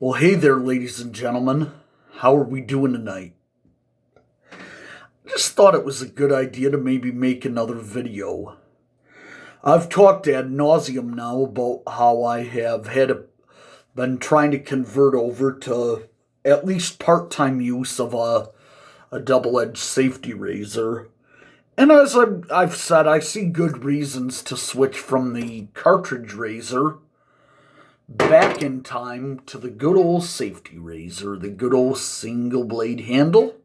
Well, hey there, ladies and gentlemen. How are we doing tonight? I just thought it was a good idea to maybe make another video. I've talked ad nauseum now about how I have been trying to convert over to at least part-time use of a double-edged safety razor. And as I've said, I see good reasons to switch from the cartridge razor back in time to the good old safety razor, the good old single blade handle.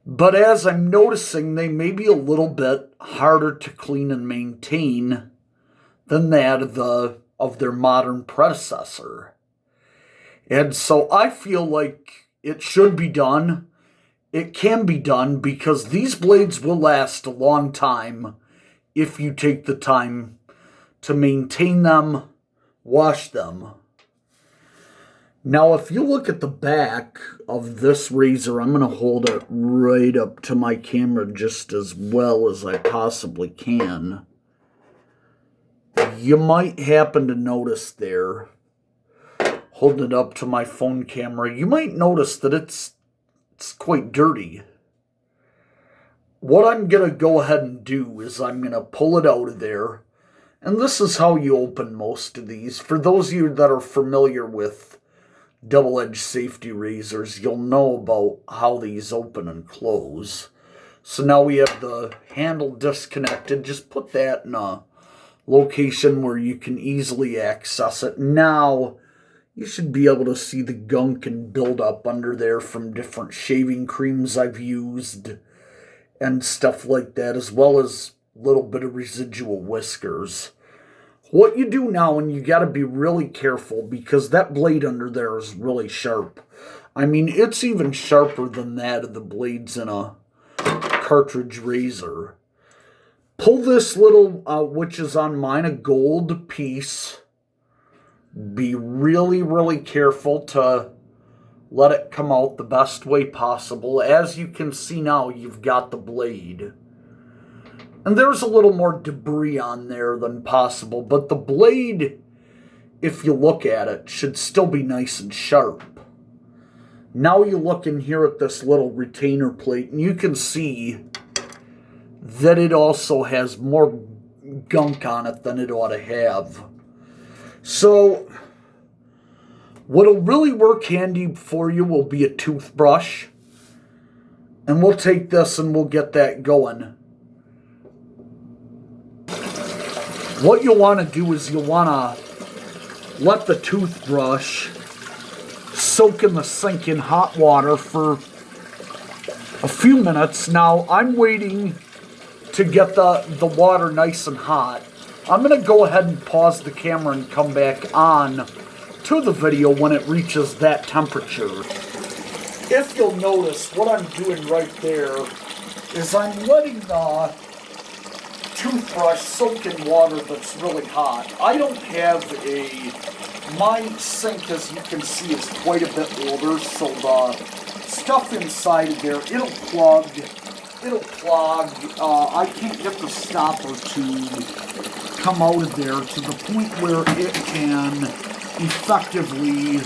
But as I'm noticing, they may be a little bit harder to clean and maintain than that of their modern predecessor. And so I feel like it should be done. It can be done because these blades will last a long time if you take the time to maintain them, wash them. Now, if you look at the back of this razor, I'm going to hold it right up to my camera just as well as I possibly can. You might happen to notice there, holding it up to my phone camera, you might notice that it's quite dirty. What I'm going to go ahead and do is I'm going to pull it out of there. And this is how you open most of these. For those of you that are familiar with double-edged safety razors, you'll know about how these open and close. So now we have the handle disconnected. Just put that in a location where you can easily access it. Now, you should be able to see the gunk and buildup under there from different shaving creams I've used and stuff like that, as well as a little bit of residual whiskers. What you do now, and you got to be really careful because that blade under there is really sharp. I mean, it's even sharper than that of the blades in a cartridge razor. Pull this little, which is on mine, a gold piece. Be really, really careful to let it come out the best way possible. As you can see now, you've got the blade. And there's a little more debris on there than possible, but the blade, if you look at it, should still be nice and sharp. Now you look in here at this little retainer plate, and you can see that it also has more gunk on it than it ought to have. So, what'll really work handy for you will be a toothbrush. And we'll take this and we'll get that going. What you'll want to do is you'll want to let the toothbrush soak in the sink in hot water for a few minutes. Now, I'm waiting to get the water nice and hot. I'm going to go ahead and pause the camera and come back on to the video when it reaches that temperature. If you'll notice, what I'm doing right there is I'm letting the toothbrush soak in water that's really hot. I don't have my sink, as you can see, is quite a bit older, so the stuff inside of there, it'll clog. I can't get the stopper to come out of there to the point where it can effectively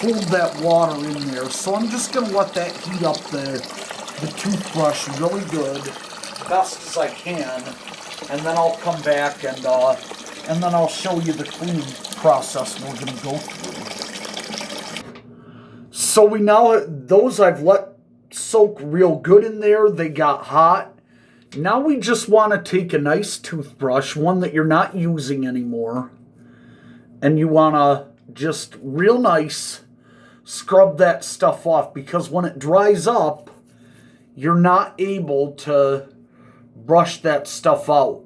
hold that water in there. So I'm just going to let that heat up the toothbrush really good, best as I can, and then I'll come back and then I'll show you the cleaning process we're going to go through. So we now, those I've let soak real good in there. They got hot. Now we just want to take a nice toothbrush, one that you're not using anymore, and you want to just real nice scrub that stuff off, because when it dries up, you're not able to brush that stuff out.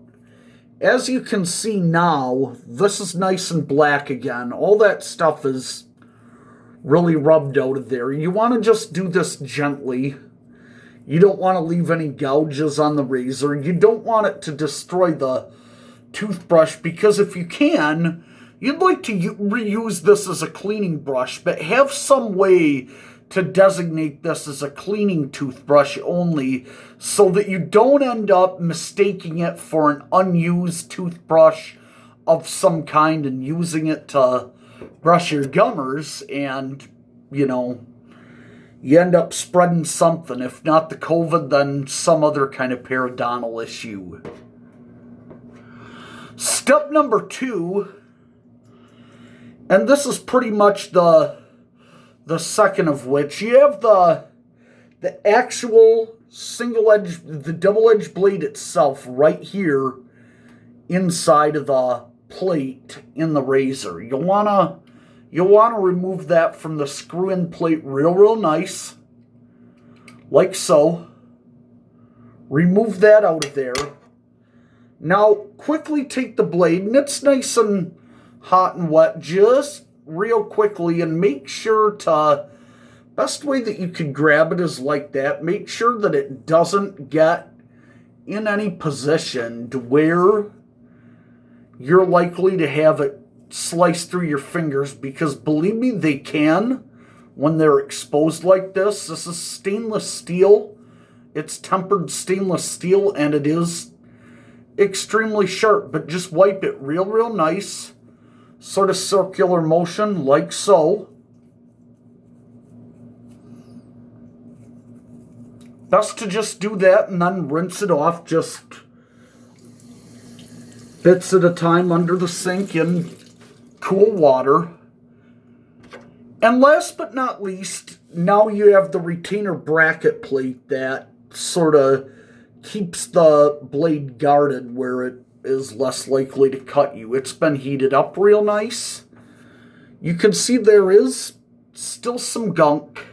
As you can see now, this is nice and black again. All that stuff is really rubbed out of there. You want to just do this gently. You don't want to leave any gouges on the razor. You don't want it to destroy the toothbrush, because if you can, you'd like to reuse this as a cleaning brush, but have some way to designate this as a cleaning toothbrush only, so that you don't end up mistaking it for an unused toothbrush of some kind and using it to brush your gummers and, you know, you end up spreading something. If not the COVID, then some other kind of periodontal issue. Step number 2, and this is pretty much the second of which, you have the actual single edge, the double edge blade itself right here inside of the plate in the razor. You'll wanna remove that from the screw-in plate real nice, like so. Remove that out of there. Now quickly take the blade, and it's nice and hot and wet, just real quickly, and make sure to, best way that you can grab it is like that. Make sure that it doesn't get in any position to where you're likely to have it slice through your fingers, because believe me, they can when they're exposed like this. This is stainless steel. It's tempered stainless steel, and it is extremely sharp, but just wipe it real nice. Sort of circular motion, like so. Best to just do that and then rinse it off, just bits at a time under the sink in cool water. And last but not least, now you have the retainer bracket plate that sort of keeps the blade guarded where it is less likely to cut you. It's been heated up real nice. You can see there is still some gunk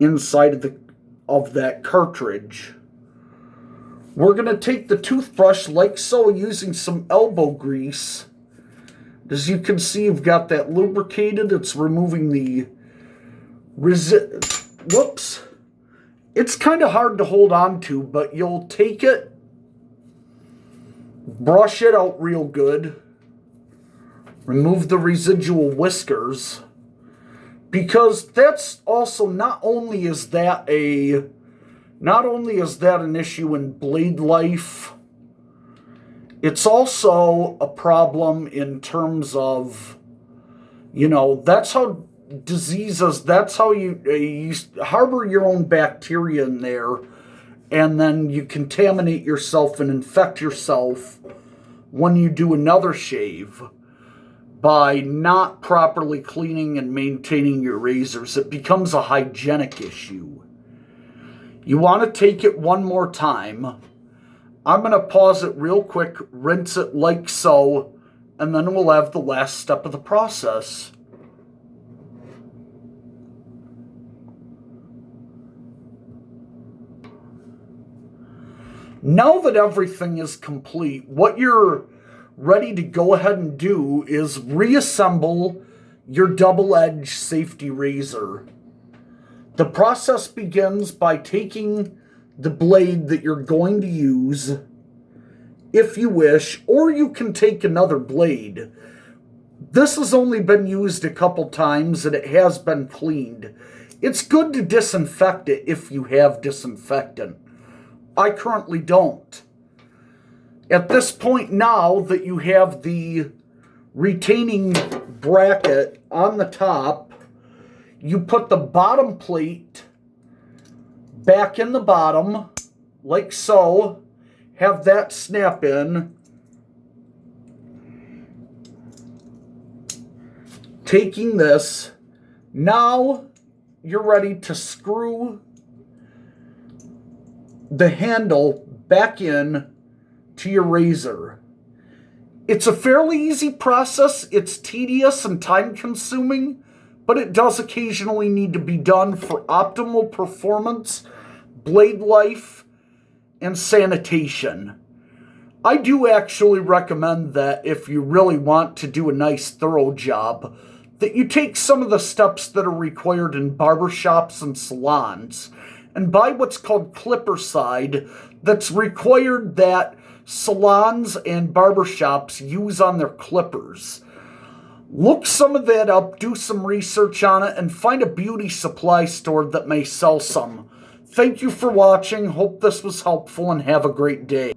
inside of that cartridge. We're going to take the toothbrush like so, using some elbow grease. As you can see, you've got that lubricated. It's removing the whoops. It's kind of hard to hold on to, but you'll take it, brush it out real good, remove the residual whiskers, because that's also, not only is that an issue in blade life, it's also a problem in terms of, you know, that's how diseases, that's how you harbor your own bacteria in there, and then you contaminate yourself and infect yourself when you do another shave by not properly cleaning and maintaining your razors. It becomes a hygienic issue. You want to take it one more time. I'm going to pause it real quick, rinse it like so, and then we'll have the last step of the process. Now that everything is complete, what you're ready to go ahead and do is reassemble your double-edged safety razor. The process begins by taking the blade that you're going to use, if you wish, or you can take another blade. This has only been used a couple times and it has been cleaned. It's good to disinfect it if you have disinfectant. I currently don't. At this point, now that you have the retaining bracket on the top, you put the bottom plate back in the bottom, like so. Have that snap in. Taking this, now you're ready to screw the handle back in to your razor. It's a fairly easy process. It's tedious and time-consuming, but it does occasionally need to be done for optimal performance, blade life, and sanitation. I do actually recommend that if you really want to do a nice thorough job, that you take some of the steps that are required in barbershops and salons and buy what's called clipper side that's required that salons and barbershops use on their clippers. Look some of that up, do some research on it, and find a beauty supply store that may sell some. Thank you for watching. Hope this was helpful and have a great day.